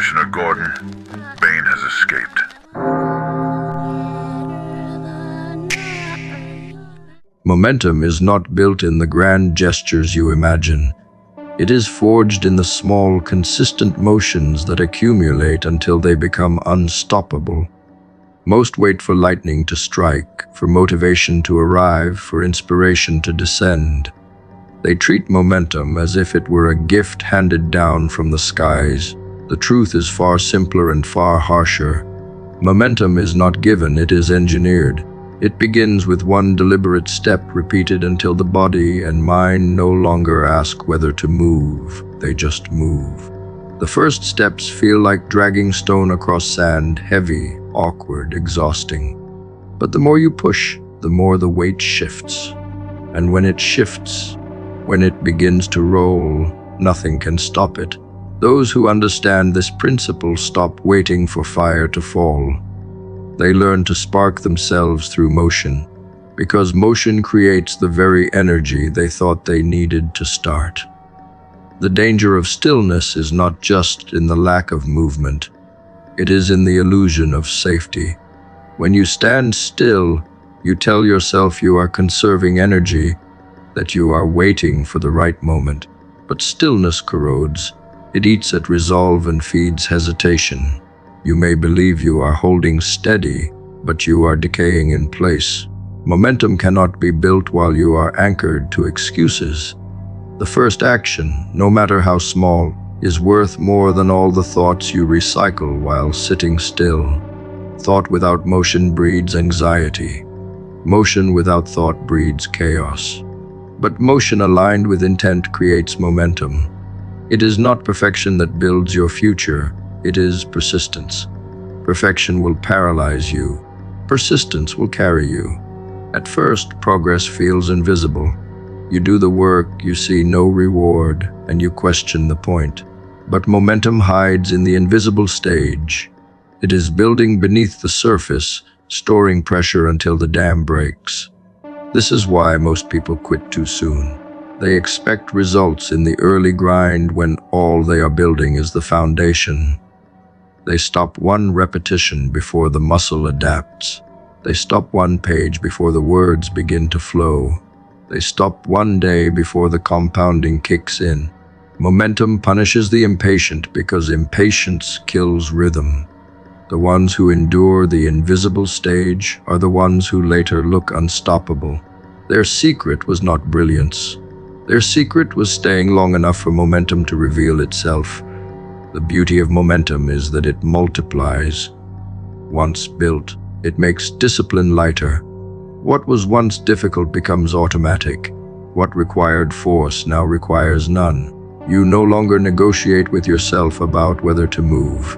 Commissioner Gordon, Bane has escaped. Momentum is not built in the grand gestures you imagine. It is forged in the small, consistent motions that accumulate until they become unstoppable. Most wait for lightning to strike, for motivation to arrive, for inspiration to descend. They treat momentum as if it were a gift handed down from the skies. The truth is far simpler and far harsher. Momentum is not given, it is engineered. It begins with one deliberate step repeated until the body and mind no longer ask whether to move, they just move. The first steps feel like dragging stone across sand, heavy, awkward, exhausting. But the more you push, the more the weight shifts. And when it shifts, when it begins to roll, nothing can stop it. Those who understand this principle stop waiting for fire to fall. They learn to spark themselves through motion, because motion creates the very energy they thought they needed to start. The danger of stillness is not just in the lack of movement, it is in the illusion of safety. When you stand still, you tell yourself you are conserving energy, that you are waiting for the right moment. But stillness corrodes. It eats at resolve and feeds hesitation. You may believe you are holding steady, but you are decaying in place. Momentum cannot be built while you are anchored to excuses. The first action, no matter how small, is worth more than all the thoughts you recycle while sitting still. Thought without motion breeds anxiety. Motion without thought breeds chaos. But motion aligned with intent creates momentum. It is not perfection that builds your future, it is persistence. Perfection will paralyze you. Persistence will carry you. At first, progress feels invisible. You do the work, you see no reward, and you question the point. But momentum hides in the invisible stage. It is building beneath the surface, storing pressure until the dam breaks. This is why most people quit too soon. They expect results in the early grind when all they are building is the foundation. They stop one repetition before the muscle adapts. They stop one page before the words begin to flow. They stop one day before the compounding kicks in. Momentum punishes the impatient because impatience kills rhythm. The ones who endure the invisible stage are the ones who later look unstoppable. Their secret was not brilliance. Their secret was staying long enough for momentum to reveal itself. The beauty of momentum is that it multiplies. Once built, it makes discipline lighter. What was once difficult becomes automatic. What required force now requires none. You no longer negotiate with yourself about whether to move.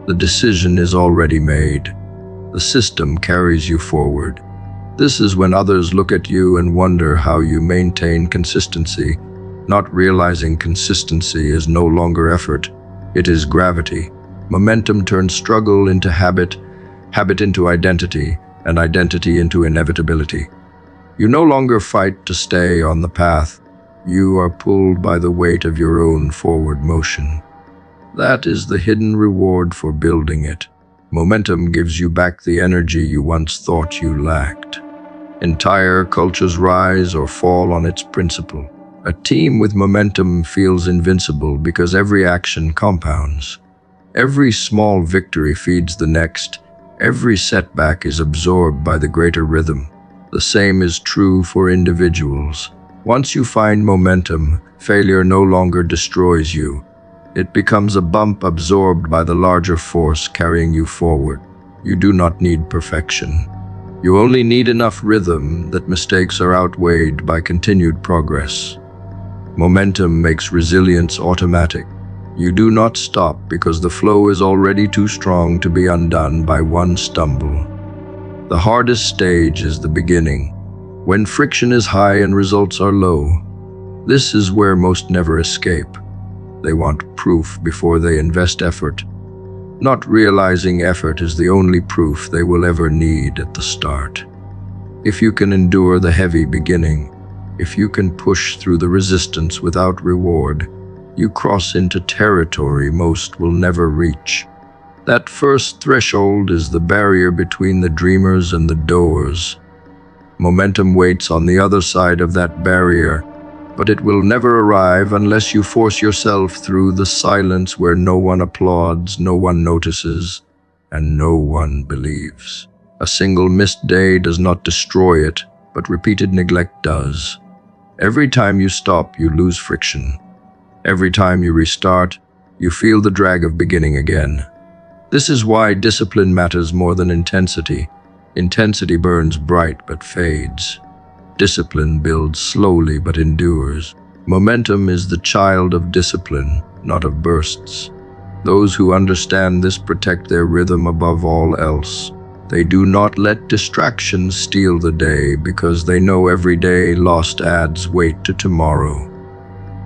The decision is already made. The system carries you forward. This is when others look at you and wonder how you maintain consistency, not realizing consistency is no longer effort. It is gravity. Momentum turns struggle into habit, habit into identity, and identity into inevitability. You no longer fight to stay on the path. You are pulled by the weight of your own forward motion. That is the hidden reward for building it. Momentum gives you back the energy you once thought you lacked. Entire cultures rise or fall on its principle. A team with momentum feels invincible because every action compounds. Every small victory feeds the next. Every setback is absorbed by the greater rhythm. The same is true for individuals. Once you find momentum, failure no longer destroys you. It becomes a bump absorbed by the larger force carrying you forward. You do not need perfection. You only need enough rhythm that mistakes are outweighed by continued progress. Momentum makes resilience automatic. You do not stop because the flow is already too strong to be undone by one stumble. The hardest stage is the beginning, when friction is high and results are low. This is where most never escape. They want proof before they invest effort, not realizing effort is the only proof they will ever need at the start. If you can endure the heavy beginning, if you can push through the resistance without reward, You cross into territory most will never reach. That first threshold is the barrier between the dreamers and the doers. Momentum waits on the other side of that barrier, but it will never arrive unless you force yourself through the silence where no one applauds, no one notices, and no one believes. A single missed day does not destroy it, but repeated neglect does. Every time you stop, you lose friction. Every time you restart, you feel the drag of beginning again. This is why discipline matters more than intensity. Intensity burns bright but fades. Discipline builds slowly but endures. Momentum is the child of discipline, not of bursts. Those who understand this protect their rhythm above all else. They do not let distractions steal the day because they know every day lost adds weight to tomorrow.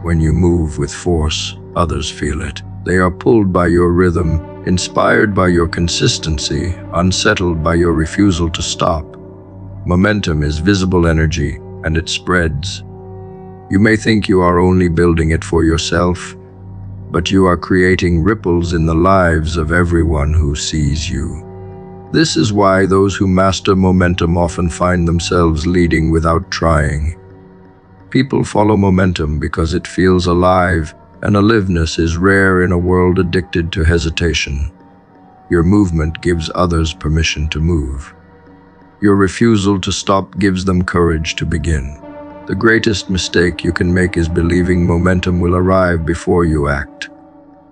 When you move with force, others feel it. They are pulled by your rhythm, inspired by your consistency, unsettled by your refusal to stop. Momentum is visible energy, and it spreads. You may think you are only building it for yourself, but you are creating ripples in the lives of everyone who sees you. This is why those who master momentum often find themselves leading without trying. People follow momentum because it feels alive, and aliveness is rare in a world addicted to hesitation. Your movement gives others permission to move. Your refusal to stop gives them courage to begin. The greatest mistake you can make is believing momentum will arrive before you act.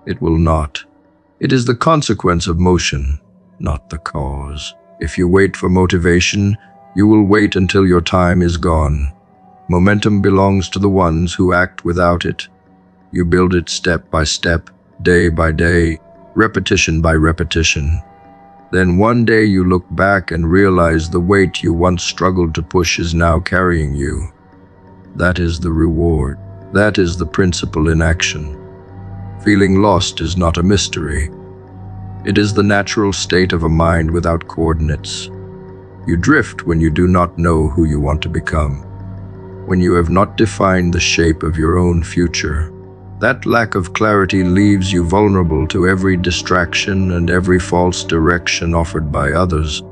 It will not. It is the consequence of motion, not the cause. If you wait for motivation, you will wait until your time is gone. Momentum belongs to the ones who act without it. You build it step by step, day by day, repetition by repetition. Then one day you look back and realize the weight you once struggled to push is now carrying you. That is the reward. That is the principle in action. Feeling lost is not a mystery. It is the natural state of a mind without coordinates. You drift when you do not know who you want to become. When you have not defined the shape of your own future. That lack of clarity leaves you vulnerable to every distraction and every false direction offered by others.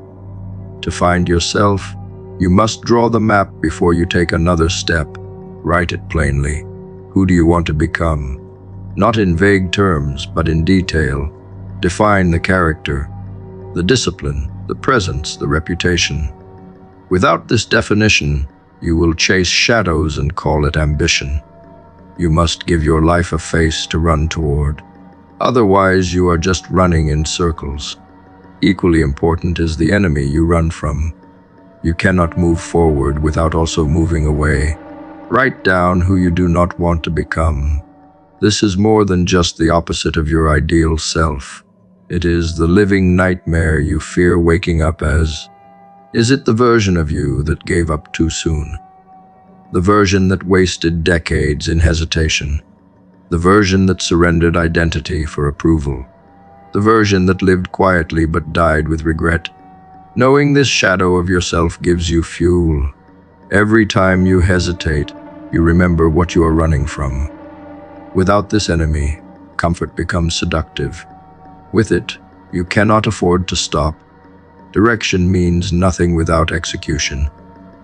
To find yourself, you must draw the map before you take another step. Write it plainly. Who do you want to become? Not in vague terms, but in detail. Define the character, the discipline, the presence, the reputation. Without this definition, you will chase shadows and call it ambition. You must give your life a face to run toward. Otherwise, you are just running in circles. Equally important is the enemy you run from. You cannot move forward without also moving away. Write down who you do not want to become. This is more than just the opposite of your ideal self. It is the living nightmare you fear waking up as. Is it the version of you that gave up too soon? The version that wasted decades in hesitation? The version that surrendered identity for approval? The version that lived quietly but died with regret? Knowing this shadow of yourself gives you fuel. Every time you hesitate, you remember what you are running from. Without this enemy, comfort becomes seductive. With it, you cannot afford to stop. Direction means nothing without execution.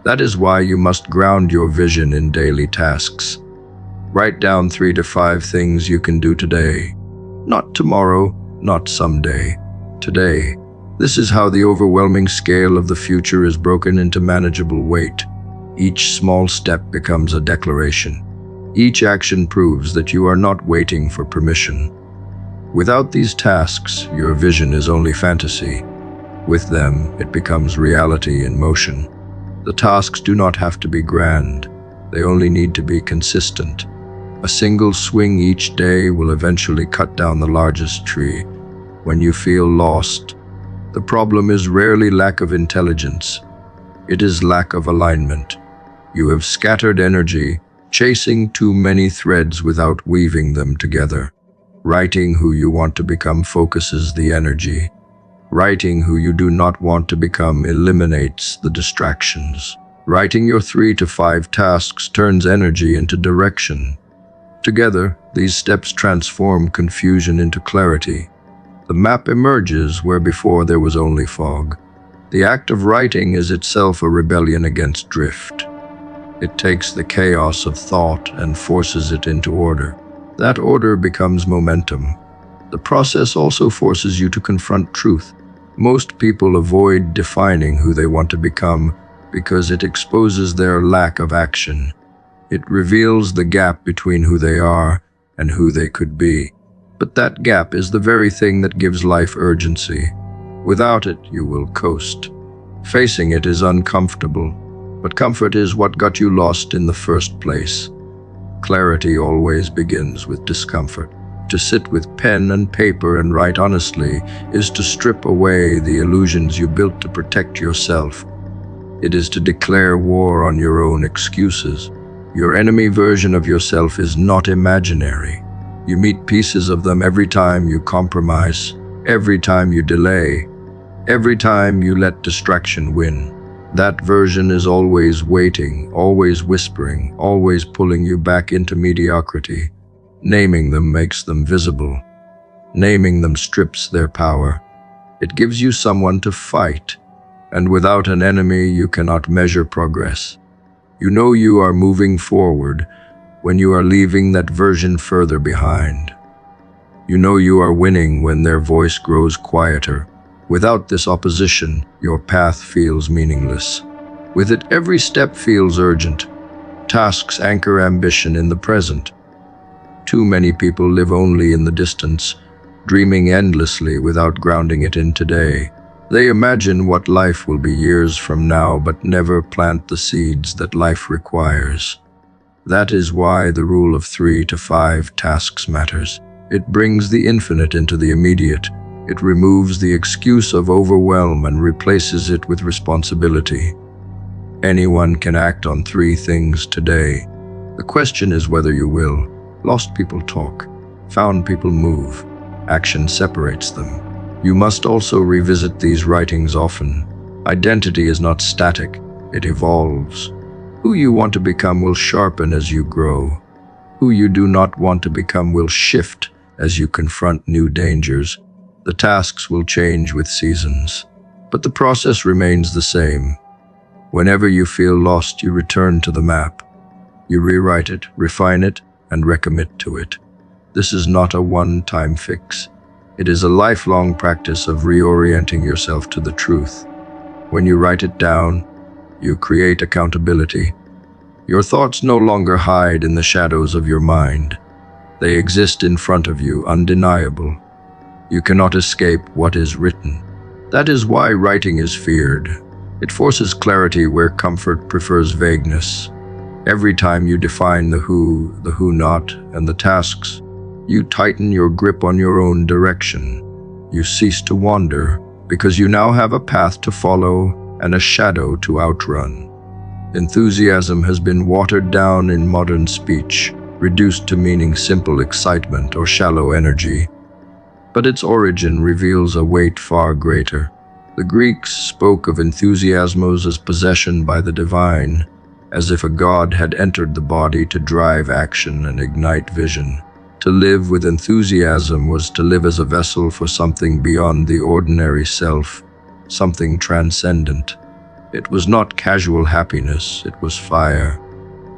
That is why you must ground your vision in daily tasks. Write down 3 to 5 things you can do today. Not tomorrow, not someday. Today. This is how the overwhelming scale of the future is broken into manageable weight. Each small step becomes a declaration. Each action proves that you are not waiting for permission. Without these tasks, your vision is only fantasy. With them, it becomes reality in motion. The tasks do not have to be grand. They only need to be consistent. A single swing each day will eventually cut down the largest tree. When you feel lost, the problem is rarely lack of intelligence. It is lack of alignment. You have scattered energy, chasing too many threads without weaving them together. Writing who you want to become focuses the energy. Writing who you do not want to become eliminates the distractions. Writing your 3 to 5 tasks turns energy into direction. Together, these steps transform confusion into clarity. The map emerges where before there was only fog. The act of writing is itself a rebellion against drift. It takes the chaos of thought and forces it into order. That order becomes momentum. The process also forces you to confront truth. Most people avoid defining who they want to become because it exposes their lack of action. It reveals the gap between who they are and who they could be. But that gap is the very thing that gives life urgency. Without it, you will coast. Facing it is uncomfortable, but comfort is what got you lost in the first place. Clarity always begins with discomfort. To sit with pen and paper and write honestly is to strip away the illusions you built to protect yourself. It is to declare war on your own excuses. Your enemy version of yourself is not imaginary. You meet pieces of them every time you compromise, every time you delay, every time you let distraction win. That version is always waiting, always whispering, always pulling you back into mediocrity. Naming them makes them visible. Naming them strips their power. It gives you someone to fight, and without an enemy you cannot measure progress. You know you are moving forward when you are leaving that version further behind. You know you are winning when their voice grows quieter. Without this opposition, your path feels meaningless. With it, every step feels urgent. Tasks anchor ambition in the present. Too many people live only in the distance, dreaming endlessly without grounding it in today. They imagine what life will be years from now, but never plant the seeds that life requires. That is why the rule of 3 to 5 tasks matters. It brings the infinite into the immediate. It removes the excuse of overwhelm and replaces it with responsibility. Anyone can act on 3 things today. The question is whether you will. Lost people talk. Found people move. Action separates them. You must also revisit these writings often. Identity is not static. It evolves. Who you want to become will sharpen as you grow. Who you do not want to become will shift as you confront new dangers. The tasks will change with seasons, but the process remains the same. Whenever you feel lost, you return to the map. You rewrite it, refine it, and recommit to it. This is not a one-time fix. It is a lifelong practice of reorienting yourself to the truth. When you write it down, you create accountability. Your thoughts no longer hide in the shadows of your mind. They exist in front of you, undeniable. You cannot escape what is written. That is why writing is feared. It forces clarity where comfort prefers vagueness. Every time you define the who not, and the tasks, you tighten your grip on your own direction. You cease to wander because you now have a path to follow and a shadow to outrun. Enthusiasm has been watered down in modern speech, reduced to meaning simple excitement or shallow energy. But its origin reveals a weight far greater. The Greeks spoke of enthusiasmos as possession by the divine, as if a god had entered the body to drive action and ignite vision. To live with enthusiasm was to live as a vessel for something beyond the ordinary self, something transcendent. It was not casual happiness, it was fire.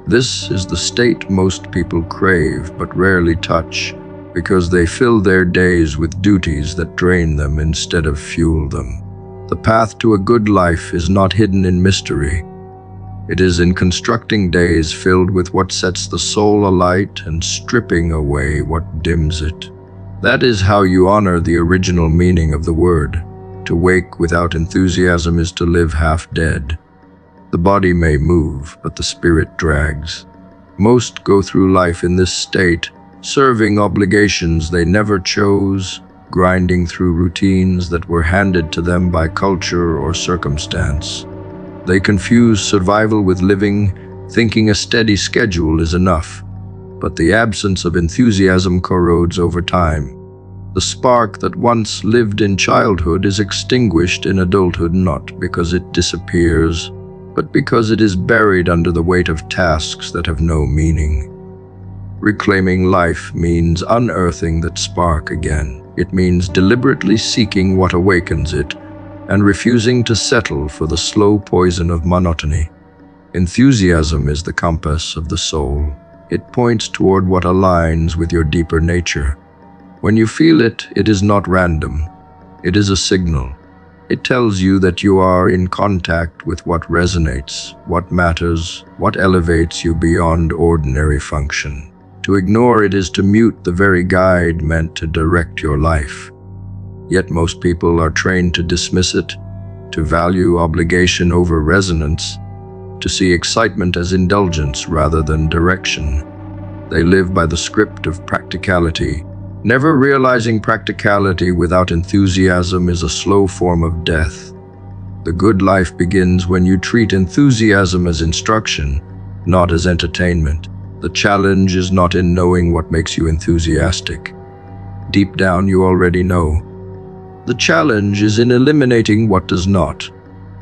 This is the state most people crave but rarely touch, because they fill their days with duties that drain them instead of fuel them. The path to a good life is not hidden in mystery. It is in constructing days filled with what sets the soul alight and stripping away what dims it. That is how you honor the original meaning of the word. To wake without enthusiasm is to live half dead. The body may move, but the spirit drags. Most go through life in this state, serving obligations they never chose, grinding through routines that were handed to them by culture or circumstance. They confuse survival with living, thinking a steady schedule is enough. But the absence of enthusiasm corrodes over time. The spark that once lived in childhood is extinguished in adulthood, not because it disappears, but because it is buried under the weight of tasks that have no meaning. Reclaiming life means unearthing that spark again. It means deliberately seeking what awakens it and refusing to settle for the slow poison of monotony. Enthusiasm is the compass of the soul. It points toward what aligns with your deeper nature. When you feel it, it is not random. It is a signal. It tells you that you are in contact with what resonates, what matters, what elevates you beyond ordinary function. To ignore it is to mute the very guide meant to direct your life. Yet most people are trained to dismiss it, to value obligation over resonance, to see excitement as indulgence rather than direction. They live by the script of practicality, never realizing practicality without enthusiasm is a slow form of death. The good life begins when you treat enthusiasm as instruction, not as entertainment. The challenge is not in knowing what makes you enthusiastic. Deep down, you already know. The challenge is in eliminating what does not.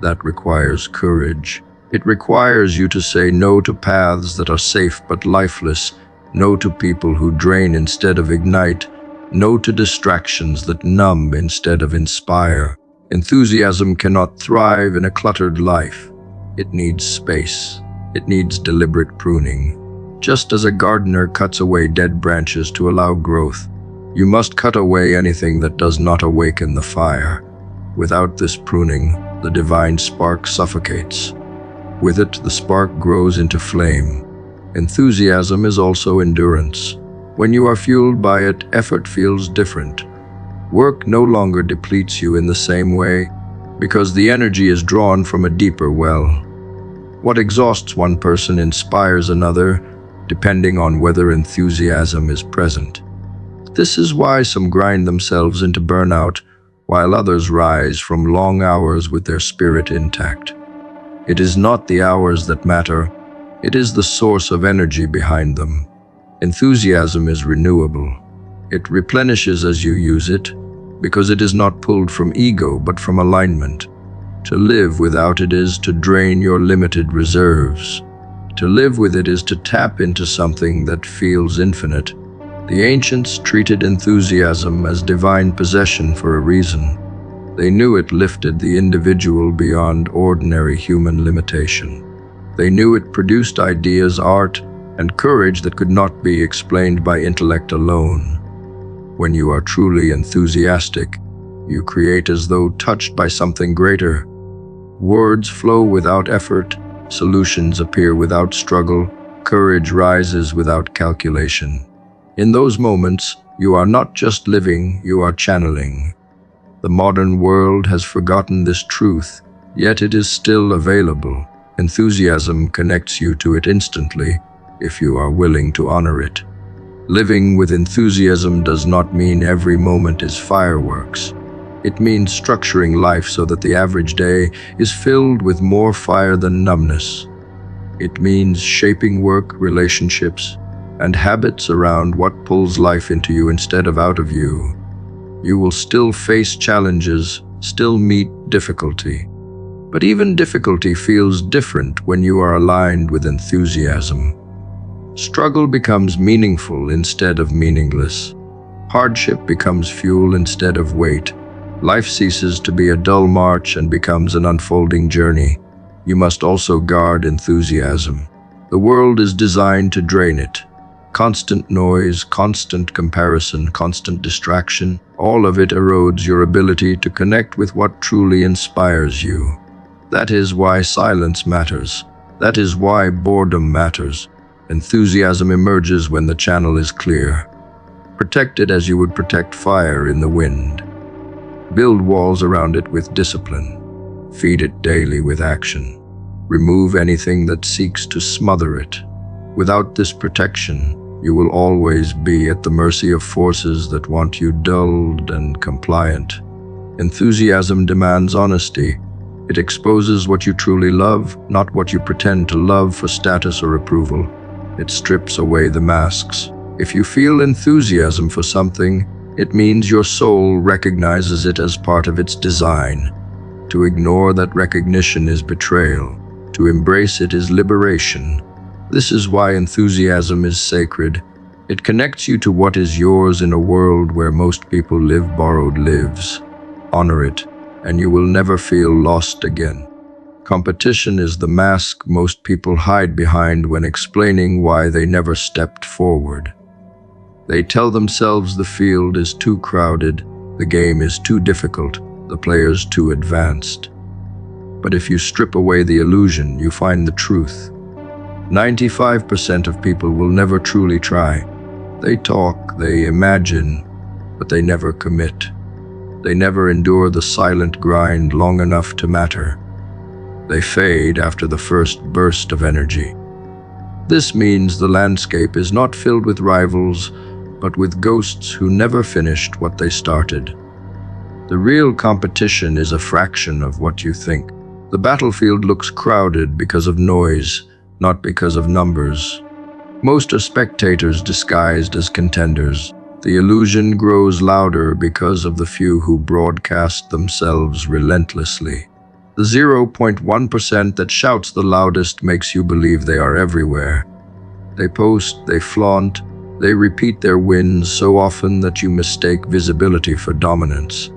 That requires courage. It requires you to say no to paths that are safe but lifeless, no to people who drain instead of ignite, no to distractions that numb instead of inspire. Enthusiasm cannot thrive in a cluttered life. It needs space. It needs deliberate pruning. Just as a gardener cuts away dead branches to allow growth, you must cut away anything that does not awaken the fire. Without this pruning, the divine spark suffocates. With it, the spark grows into flame. Enthusiasm is also endurance. When you are fueled by it, effort feels different. Work no longer depletes you in the same way, because the energy is drawn from a deeper well. What exhausts one person inspires another, depending on whether enthusiasm is present. This is why some grind themselves into burnout, while others rise from long hours with their spirit intact. It is not the hours that matter, it is the source of energy behind them. Enthusiasm is renewable. It replenishes as you use it, because it is not pulled from ego but from alignment. To live without it is to drain your limited reserves. To live with it is to tap into something that feels infinite. The ancients treated enthusiasm as divine possession for a reason. They knew it lifted the individual beyond ordinary human limitation. They knew it produced ideas, art, and courage that could not be explained by intellect alone. When you are truly enthusiastic, you create as though touched by something greater. Words flow without effort, solutions appear without struggle, courage rises without calculation. In those moments, you are not just living, you are channeling. The modern world has forgotten this truth, yet it is still available. Enthusiasm connects you to it instantly, if you are willing to honor it. Living with enthusiasm does not mean every moment is fireworks. It means structuring life so that the average day is filled with more fire than numbness. It means shaping work, relationships, and habits around what pulls life into you instead of out of you. You will still face challenges, still meet difficulty. But even difficulty feels different when you are aligned with enthusiasm. Struggle becomes meaningful instead of meaningless. Hardship becomes fuel instead of weight. Life ceases to be a dull march and becomes an unfolding journey. You must also guard enthusiasm. The world is designed to drain it. Constant noise, constant comparison, constant distraction, all of it erodes your ability to connect with what truly inspires you. That is why silence matters. That is why boredom matters. Enthusiasm emerges when the channel is clear. Protect it as you would protect fire in the wind. Build walls around it with discipline. Feed it daily with action. Remove anything that seeks to smother it. Without this protection, you will always be at the mercy of forces that want you dulled and compliant. Enthusiasm demands honesty. It exposes what you truly love, not what you pretend to love for status or approval. It strips away the masks. If you feel enthusiasm for something, it means your soul recognizes it as part of its design. To ignore that recognition is betrayal. To embrace it is liberation. This is why enthusiasm is sacred. It connects you to what is yours in a world where most people live borrowed lives. Honor it, and you will never feel lost again. Competition is the mask most people hide behind when explaining why they never stepped forward. They tell themselves the field is too crowded, the game is too difficult, the players too advanced. But if you strip away the illusion, you find the truth. 95% of people will never truly try. They talk, they imagine, but they never commit. They never endure the silent grind long enough to matter. They fade after the first burst of energy. This means the landscape is not filled with rivals, but with ghosts who never finished what they started. The real competition is a fraction of what you think. The battlefield looks crowded because of noise, not because of numbers. Most are spectators disguised as contenders. The illusion grows louder because of the few who broadcast themselves relentlessly. The 0.1% that shouts the loudest makes you believe they are everywhere. They post, they flaunt, they repeat their wins so often that you mistake visibility for dominance.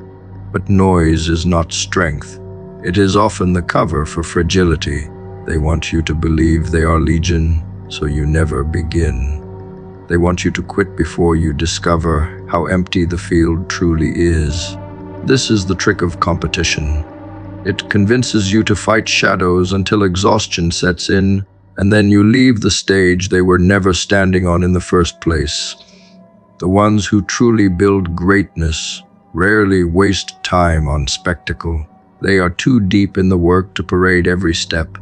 But noise is not strength. It is often the cover for fragility. They want you to believe they are legion, so you never begin. They want you to quit before you discover how empty the field truly is. This is the trick of competition. It convinces you to fight shadows until exhaustion sets in, and then you leave the stage they were never standing on in the first place. The ones who truly build greatness rarely waste time on spectacle. They are too deep in the work to parade every step.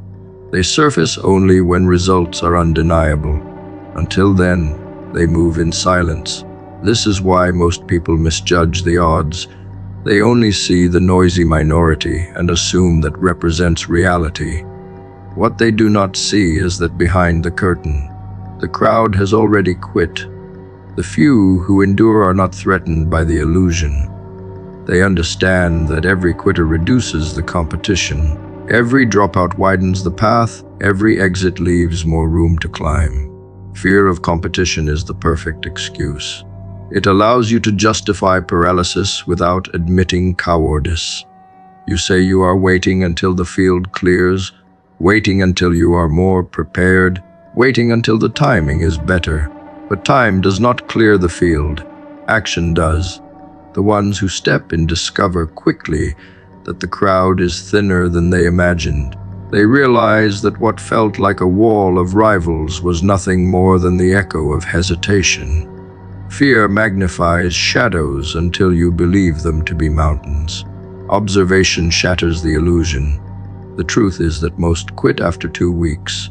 They surface only when results are undeniable. Until then, they move in silence. This is why most people misjudge the odds. They only see the noisy minority and assume that represents reality. What they do not see is that behind the curtain, the crowd has already quit. The few who endure are not threatened by the illusion. They understand that every quitter reduces the competition. Every dropout widens the path, every exit leaves more room to climb. Fear of competition is the perfect excuse. It allows you to justify paralysis without admitting cowardice. You say you are waiting until the field clears, waiting until you are more prepared, waiting until the timing is better. But time does not clear the field. Action does. The ones who step in discover quickly that the crowd is thinner than they imagined. They realize that what felt like a wall of rivals was nothing more than the echo of hesitation. Fear magnifies shadows until you believe them to be mountains. Observation shatters the illusion. The truth is that most quit after 2 weeks.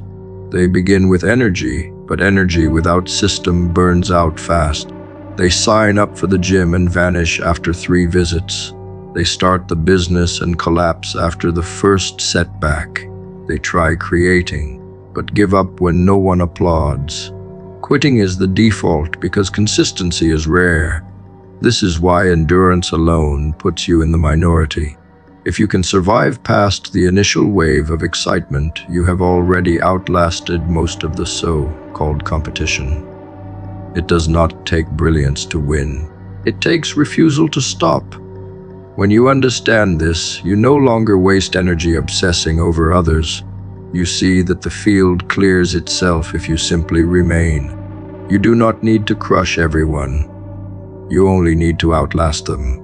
They begin with energy, but energy without system burns out fast. They sign up for the gym and vanish after 3 visits. They start the business and collapse after the first setback. They try creating, but give up when no one applauds. Quitting is the default because consistency is rare. This is why endurance alone puts you in the minority. If you can survive past the initial wave of excitement, you have already outlasted most of the so-called competition. It does not take brilliance to win. It takes refusal to stop. When you understand this, you no longer waste energy obsessing over others. You see that the field clears itself if you simply remain. You do not need to crush everyone. You only need to outlast them.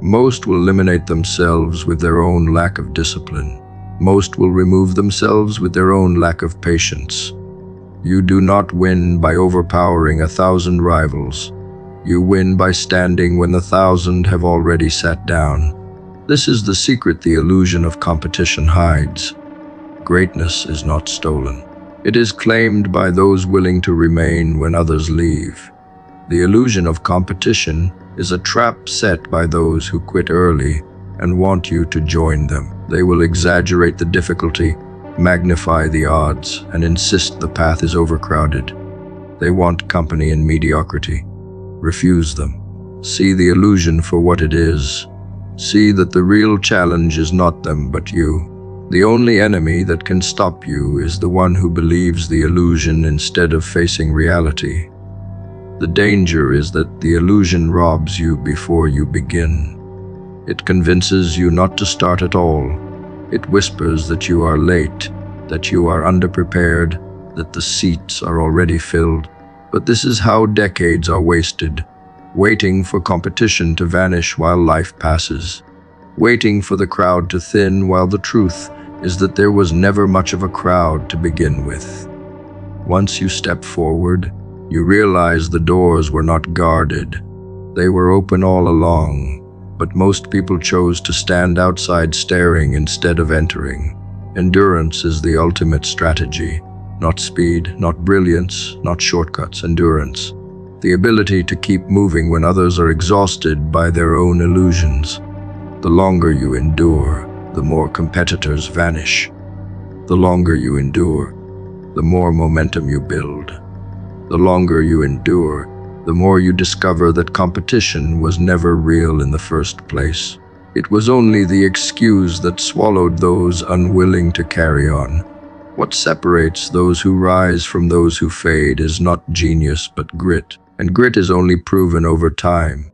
Most will eliminate themselves with their own lack of discipline. Most will remove themselves with their own lack of patience. You do not win by overpowering 1,000 rivals. You win by standing when the 1,000 have already sat down. This is the secret the illusion of competition hides. Greatness is not stolen. It is claimed by those willing to remain when others leave. The illusion of competition is a trap set by those who quit early and want you to join them. They will exaggerate the difficulty, magnify the odds, and insist the path is overcrowded. They want company in mediocrity. Refuse them. See the illusion for what it is. See that the real challenge is not them but you. The only enemy that can stop you is the one who believes the illusion instead of facing reality. The danger is that the illusion robs you before you begin. It convinces you not to start at all. It whispers that you are late, that you are underprepared, that the seats are already filled. But this is how decades are wasted, waiting for competition to vanish while life passes, waiting for the crowd to thin while the truth is that there was never much of a crowd to begin with. Once you step forward, you realize the doors were not guarded. They were open all along, but most people chose to stand outside staring instead of entering. Endurance is the ultimate strategy. Not speed, not brilliance, not shortcuts, endurance. The ability to keep moving when others are exhausted by their own illusions. The longer you endure, the more competitors vanish. The longer you endure, the more momentum you build. The longer you endure, the more you discover that competition was never real in the first place. It was only the excuse that swallowed those unwilling to carry on. What separates those who rise from those who fade is not genius but grit, and grit is only proven over time.